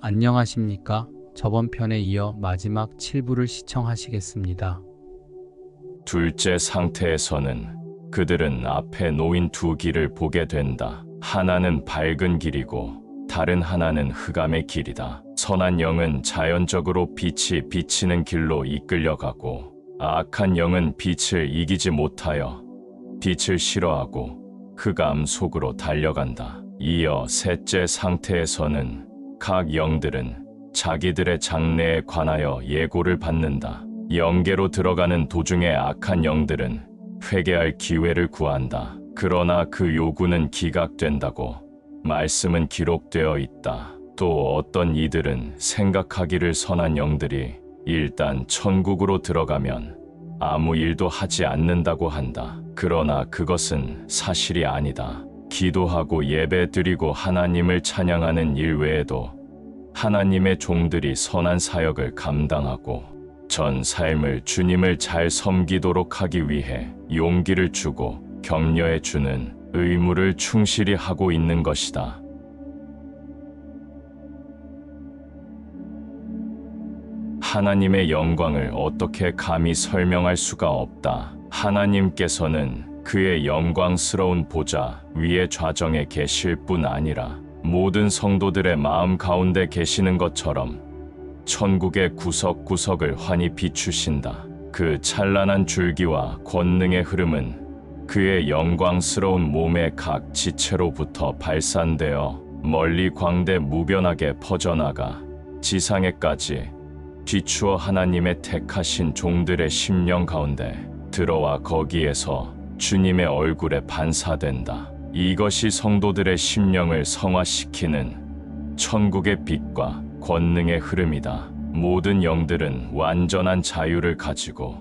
안녕하십니까? 저번 편에 이어 마지막 7부를 시청하시겠습니다. 둘째 상태에서는 그들은 앞에 놓인 두 길을 보게 된다. 하나는 밝은 길이고 다른 하나는 흑암의 길이다. 선한 영은 자연적으로 빛이 비치는 길로 이끌려가고 악한 영은 빛을 이기지 못하여 빛을 싫어하고 흑암 속으로 달려간다. 이어 셋째 상태에서는 각 영들은 자기들의 장래에 관하여 예고를 받는다. 영계로 들어가는 도중에 악한 영들은 회개할 기회를 구한다. 그러나 그 요구는 기각된다고 말씀은 기록되어 있다. 또 어떤 이들은 생각하기를 선한 영들이 일단 천국으로 들어가면 아무 일도 하지 않는다고 한다. 그러나 그것은 사실이 아니다. 기도하고 예배드리고 하나님을 찬양하는 일 외에도 하나님의 종들이 선한 사역을 감당하고 전 삶을 주님을 잘 섬기도록 하기 위해 용기를 주고 격려해 주는 의무를 충실히 하고 있는 것이다. 하나님의 영광을 어떻게 감히 설명할 수가 없다. 하나님께서는 그의 영광스러운 보좌 위에 좌정에 계실 뿐 아니라 모든 성도들의 마음 가운데 계시는 것처럼 천국의 구석구석을 환히 비추신다. 그 찬란한 줄기와 권능의 흐름은 그의 영광스러운 몸의 각 지체로부터 발산되어 멀리 광대 무변하게 퍼져나가 지상에까지 뒤추어 하나님의 택하신 종들의 심령 가운데 들어와 거기에서 주님의 얼굴에 반사된다. 이것이 성도들의 심령을 성화시키는 천국의 빛과 권능의 흐름이다. 모든 영들은 완전한 자유를 가지고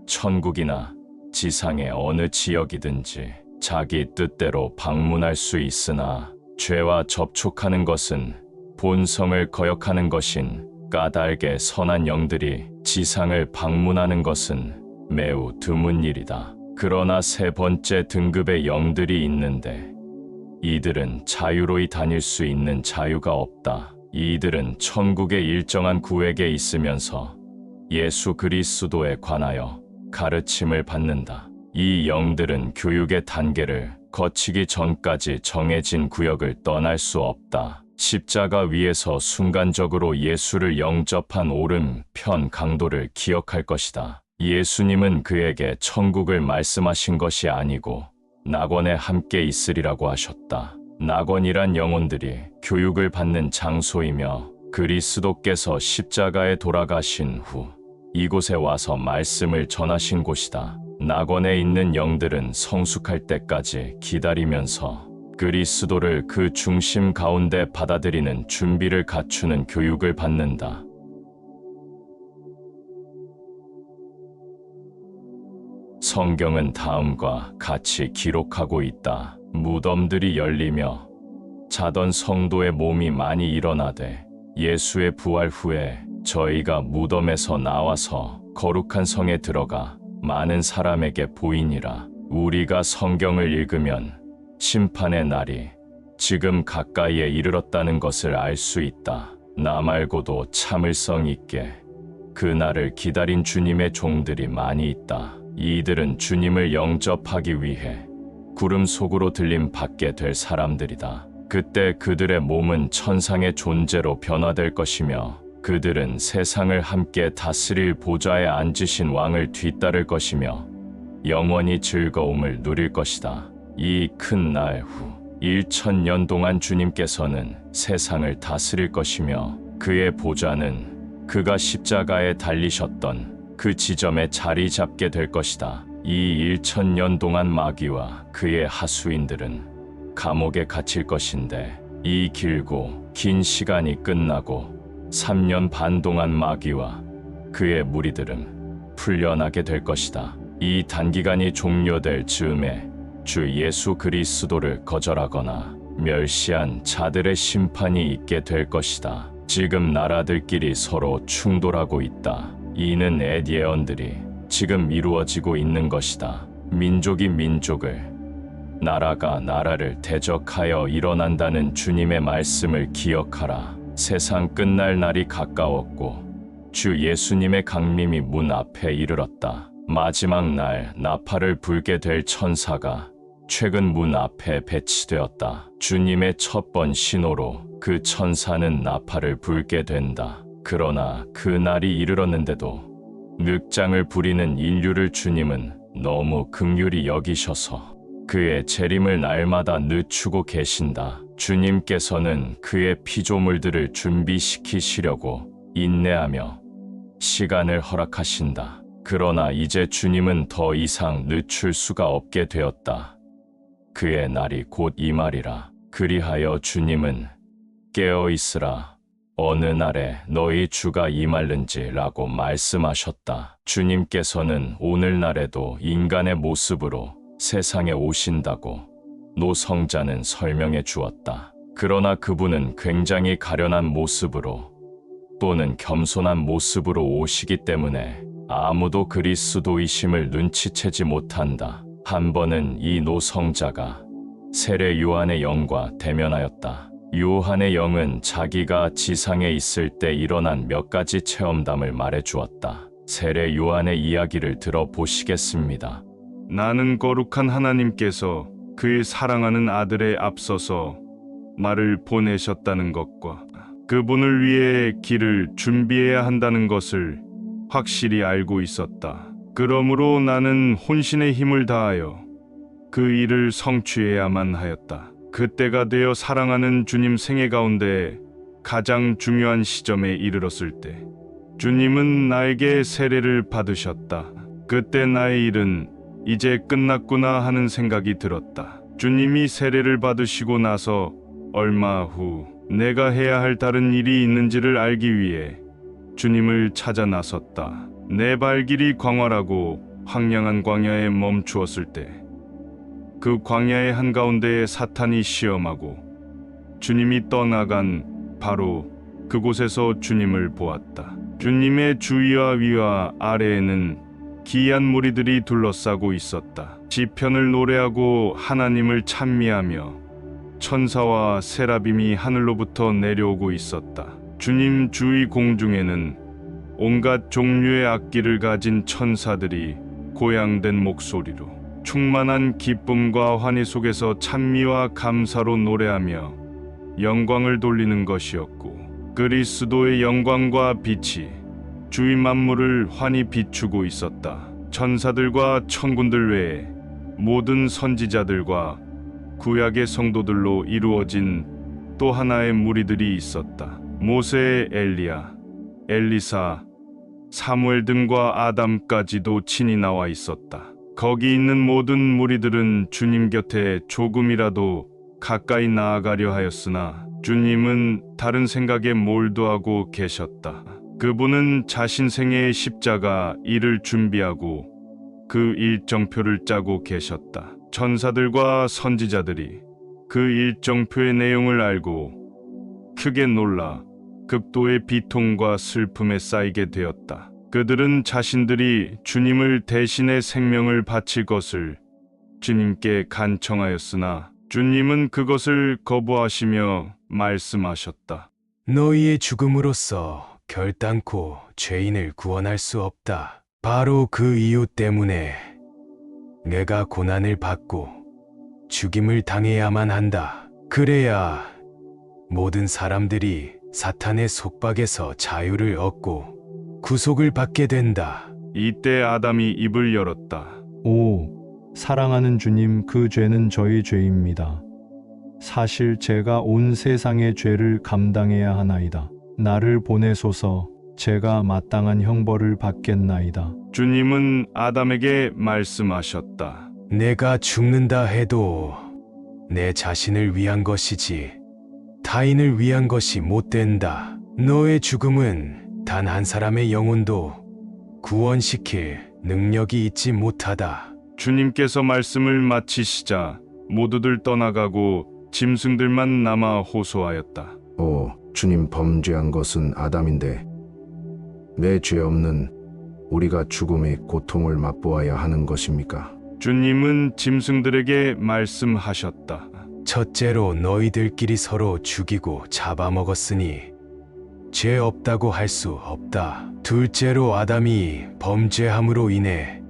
천국이나 지상의 어느 지역이든지 자기 뜻대로 방문할 수 있으나 죄와 접촉하는 것은 본성을 거역하는 것인 까닭의 선한 영들이 지상을 방문하는 것은 매우 드문 일이다. 그러나 세 번째 등급의 영들이 있는데 이들은 자유로이 다닐 수 있는 자유가 없다. 이들은 천국의 일정한 구획에 있으면서 예수 그리스도에 관하여 가르침을 받는다. 이 영들은 교육의 단계를 거치기 전까지 정해진 구역을 떠날 수 없다. 십자가 위에서 순간적으로 예수를 영접한 오른편 강도를 기억할 것이다. 예수님은 그에게 천국을 말씀하신 것이 아니고 낙원에 함께 있으리라고 하셨다. 낙원이란 영혼들이 교육을 받는 장소이며 그리스도께서 십자가에 돌아가신 후 이곳에 와서 말씀을 전하신 곳이다. 낙원에 있는 영들은 성숙할 때까지 기다리면서 그리스도를 그 중심 가운데 받아들이는 준비를 갖추는 교육을 받는다. 성경은 다음과 같이 기록하고 있다. 무덤들이 열리며 자던 성도의 몸이 많이 일어나되 예수의 부활 후에 저희가 무덤에서 나와서 거룩한 성에 들어가 많은 사람에게 보이니라. 우리가 성경을 읽으면 심판의 날이 지금 가까이에 이르렀다는 것을 알 수 있다. 나 말고도 참을성 있게 그 날을 기다린 주님의 종들이 많이 있다. 이들은 주님을 영접하기 위해 구름 속으로 들림 받게 될 사람들이다. 그때 그들의 몸은 천상의 존재로 변화될 것이며 그들은 세상을 함께 다스릴 보좌에 앉으신 왕을 뒤따를 것이며 영원히 즐거움을 누릴 것이다. 이 큰 날 후 1000년 동안 주님께서는 세상을 다스릴 것이며 그의 보좌는 그가 십자가에 달리셨던 그 지점에 자리 잡게 될 것이다. 이 1000년 동안 마귀와 그의 하수인들은 감옥에 갇힐 것인데 이 길고 긴 시간이 끝나고 3년 반 동안 마귀와 그의 무리들은 풀려나게 될 것이다. 이 단기간이 종료될 즈음에 주 예수 그리스도를 거절하거나 멸시한 자들의 심판이 있게 될 것이다. 지금 나라들끼리 서로 충돌하고 있다. 이는 옛 예언들이 지금 이루어지고 있는 것이다. 민족이 민족을, 나라가 나라를 대적하여 일어난다는 주님의 말씀을 기억하라. 세상 끝날 날이 가까웠고 주 예수님의 강림이 문 앞에 이르렀다. 마지막 날 나팔을 불게 될 천사가 최근 문 앞에 배치되었다. 주님의 첫 번 신호로 그 천사는 나팔을 불게 된다. 그러나 그 날이 이르렀는데도 늑장을 부리는 인류를 주님은 너무 긍휼히 여기셔서 그의 재림을 날마다 늦추고 계신다. 주님께서는 그의 피조물들을 준비시키시려고 인내하며 시간을 허락하신다. 그러나 이제 주님은 더 이상 늦출 수가 없게 되었다. 그의 날이 곧 임하리라. 그리하여 주님은 깨어 있으라. 어느 날에 너희 주가 임할는지라고 말씀하셨다. 주님께서는 오늘날에도 인간의 모습으로 세상에 오신다고 노성자는 설명해 주었다. 그러나 그분은 굉장히 가련한 모습으로 또는 겸손한 모습으로 오시기 때문에 아무도 그리스도이심을 눈치채지 못한다. 한 번은 이 노성자가 세례 요한의 영과 대면하였다. 요한의 영은 자기가 지상에 있을 때 일어난 몇 가지 체험담을 말해 주었다. 세례 요한의 이야기를 들어보시겠습니다. 나는 거룩한 하나님께서 그의 사랑하는 아들에 앞서서 나를 보내셨다는 것과 그분을 위해 길을 준비해야 한다는 것을 확실히 알고 있었다. 그러므로 나는 혼신의 힘을 다하여 그 일을 성취해야만 하였다. 그때가 되어 사랑하는 주님 생애 가운데 가장 중요한 시점에 이르렀을 때 주님은 나에게 세례를 받으셨다. 그때 나의 일은 이제 끝났구나 하는 생각이 들었다. 주님이 세례를 받으시고 나서 얼마 후 내가 해야 할 다른 일이 있는지를 알기 위해 주님을 찾아 나섰다. 내 발길이 광활하고 황량한 광야에 멈추었을 때 그 광야의 한가운데에 사탄이 시험하고 주님이 떠나간 바로 그곳에서 주님을 보았다. 주님의 주위와 위와 아래에는 기이한 무리들이 둘러싸고 있었다. 시편을 노래하고 하나님을 찬미하며 천사와 세라빔이 하늘로부터 내려오고 있었다. 주님 주위 공중에는 온갖 종류의 악기를 가진 천사들이 고양된 목소리로 충만한 기쁨과 환희 속에서 찬미와 감사로 노래하며 영광을 돌리는 것이었고 그리스도의 영광과 빛이 주위 만물을 환히 비추고 있었다. 천사들과 천군들 외에 모든 선지자들과 구약의 성도들로 이루어진 또 하나의 무리들이 있었다. 모세, 엘리야, 엘리사, 사무엘 등과 아담까지도 친히 나와 있었다. 거기 있는 모든 무리들은 주님 곁에 조금이라도 가까이 나아가려 하였으나 주님은 다른 생각에 몰두하고 계셨다. 그분은 자신 생애의 십자가 일을 준비하고 그 일정표를 짜고 계셨다. 천사들과 선지자들이 그 일정표의 내용을 알고 크게 놀라 극도의 비통과 슬픔에 쌓이게 되었다. 그들은 자신들이 주님을 대신해 생명을 바칠 것을 주님께 간청하였으나 주님은 그것을 거부하시며 말씀하셨다. 너희의 죽음으로써 결단코 죄인을 구원할 수 없다. 바로 그 이유 때문에 내가 고난을 받고 죽임을 당해야만 한다. 그래야 모든 사람들이 사탄의 속박에서 자유를 얻고 구속을 받게 된다. 이때 아담이 입을 열었다. 오, 사랑하는 주님, 그 죄는 저희 죄입니다. 사실 제가 온 세상의 죄를 감당해야 하나이다. 나를 보내소서. 제가 마땅한 형벌을 받겠나이다. 주님은 아담에게 말씀하셨다. 내가 죽는다 해도 내 자신을 위한 것이지 타인을 위한 것이 못 된다. 너의 죽음은 단 한 사람의 영혼도 구원시킬 능력이 있지 못하다. 주님께서 말씀을 마치시자 모두들 떠나가고 짐승들만 남아 호소하였다. 오, 주님, 범죄한 것은 아담인데 내 죄 없는 우리가 죽음의 고통을 맛보아야 하는 것입니까? 주님은 짐승들에게 말씀하셨다. 첫째로 너희들끼리 서로 죽이고 잡아먹었으니 죄 없다고 할 수 없다. 둘째로 아담이 범죄함으로 인해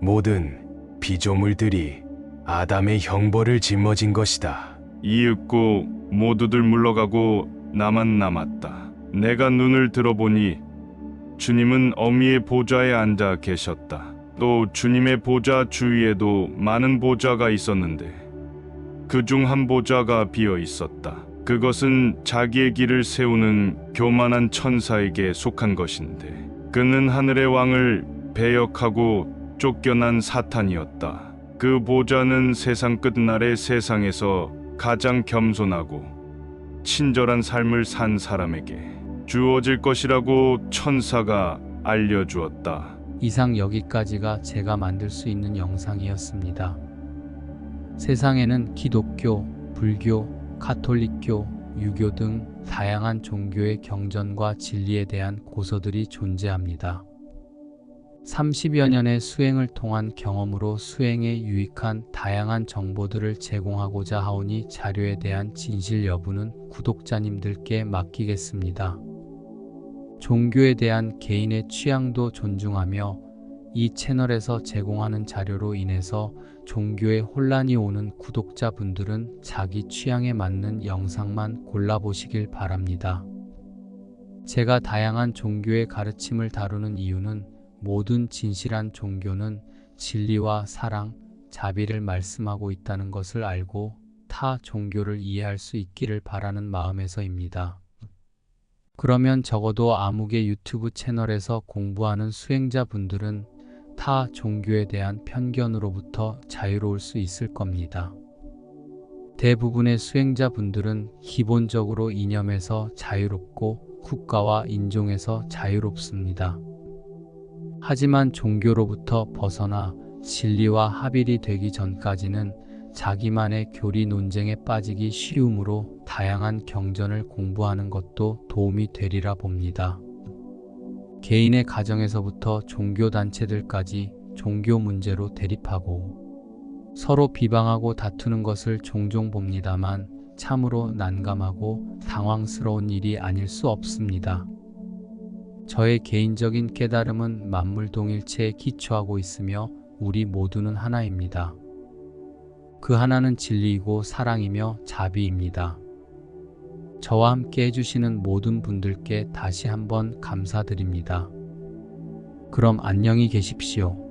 모든 피조물들이 아담의 형벌을 짊어진 것이다. 이윽고 모두들 물러가고 나만 남았다. 내가 눈을 들어보니 주님은 어미의 보좌에 앉아 계셨다. 또 주님의 보좌 주위에도 많은 보좌가 있었는데 그 중 한 보좌가 비어 있었다. 그것은 자기의 길을 세우는 교만한 천사에게 속한 것인데 그는 하늘의 왕을 배역하고 쫓겨난 사탄이었다. 그 보좌는 세상 끝날의 세상에서 가장 겸손하고 친절한 삶을 산 사람에게 주어질 것이라고 천사가 알려주었다. 이상 여기까지가 제가 만들 수 있는 영상이었습니다. 세상에는 기독교, 불교, 가톨릭교, 유교 등 다양한 종교의 경전과 진리에 대한 고서들이 존재합니다. 30여 년의 수행을 통한 경험으로 수행에 유익한 다양한 정보들을 제공하고자 하오니 자료에 대한 진실 여부는 구독자님들께 맡기겠습니다. 종교에 대한 개인의 취향도 존중하며 이 채널에서 제공하는 자료로 인해서 종교에 혼란이 오는 구독자분들은 자기 취향에 맞는 영상만 골라보시길 바랍니다. 제가 다양한 종교의 가르침을 다루는 이유는 모든 진실한 종교는 진리와 사랑, 자비를 말씀하고 있다는 것을 알고 타 종교를 이해할 수 있기를 바라는 마음에서입니다. 그러면 적어도 아무개 유튜브 채널에서 공부하는 수행자분들은 타 종교에 대한 편견으로부터 자유로울 수 있을 겁니다. 대부분의 수행자분들은 기본적으로 이념에서 자유롭고 국가와 인종에서 자유롭습니다. 하지만 종교로부터 벗어나 진리와 합일이 되기 전까지는 자기만의 교리 논쟁에 빠지기 쉬우므로 다양한 경전을 공부하는 것도 도움이 되리라 봅니다. 개인의 가정에서부터 종교단체들까지 종교 문제로 대립하고 서로 비방하고 다투는 것을 종종 봅니다만 참으로 난감하고 당황스러운 일이 아닐 수 없습니다. 저의 개인적인 깨달음은 만물동일체에 기초하고 있으며 우리 모두는 하나입니다. 그 하나는 진리이고 사랑이며 자비입니다. 저와 함께 해주시는 모든 분들께 다시 한번 감사드립니다. 그럼 안녕히 계십시오.